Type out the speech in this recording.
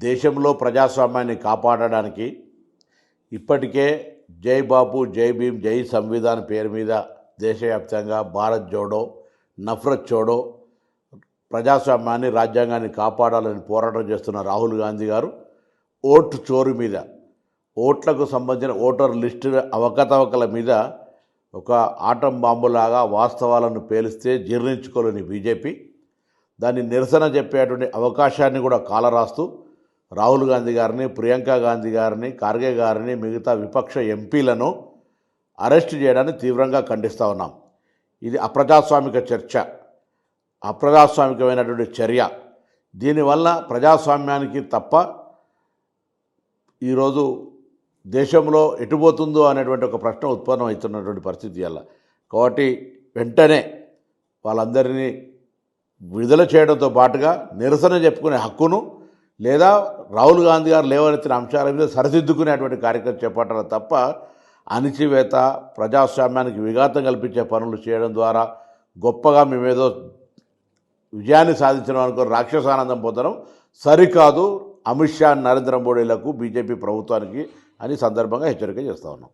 దేశంలో ప్రజాస్వామ్యాన్ని కాపాడడానికి ఇప్పటికే జై బాపు, జై భీమ్, జై సంవిధాన్ పేరు మీద దేశవ్యాప్తంగా భారత్ జోడో, నఫరత్ చోడో ప్రజాస్వామ్యాన్ని, రాజ్యాంగాన్ని కాపాడాలని పోరాటం చేస్తున్న రాహుల్ గాంధీ గారు ఓటు చోరు మీద, ఓట్లకు సంబంధించిన ఓటర్ లిస్టు అవకతవకల మీద ఒక ఆటం బాంబులాగా వాస్తవాలను పేలిస్తే జీర్ణించుకోలేని బీజేపీ దాన్ని నిరసన చెప్పేటువంటి అవకాశాన్ని కూడా కాలరాస్తూ రాహుల్ గాంధీ గారిని, ప్రియాంక గాంధీ గారిని, ఖార్గే గారిని, మిగతా విపక్ష ఎంపీలను అరెస్ట్ చేయడాన్ని తీవ్రంగా ఖండిస్తూ ఉన్నాం. ఇది అప్రజాస్వామిక చర్చ, అప్రజాస్వామికమైనటువంటి చర్య. దీనివల్ల ప్రజాస్వామ్యానికి తప్ప ఈరోజు దేశంలో ఎటుపోతుందో అనేటువంటి ఒక ప్రశ్న ఉత్పన్నం అవుతున్నటువంటి పరిస్థితి వల్ల. కాబట్టి వెంటనే వాళ్ళందరినీ విడుదల చేయడంతో పాటుగా నిరసన చెప్పుకునే హక్కును, లేదా రాహుల్ గాంధీ గారు లేవనెత్తిన అంశాల మీద సరిదిద్దుకునేటువంటి కార్యక్రమం చేపట్టాలి తప్ప అణిచివేత, ప్రజాస్వామ్యానికి విఘాతం కల్పించే పనులు చేయడం ద్వారా గొప్పగా మేమేదో విజయాన్ని సాధించడం అనుకో రాక్షసానందం పొందడం సరికాదు అమిత్ షా, నరేంద్ర మోడీలకు, బీజేపీ ప్రభుత్వానికి అని సందర్భంగా హెచ్చరిక చేస్తూ ఉన్నాం.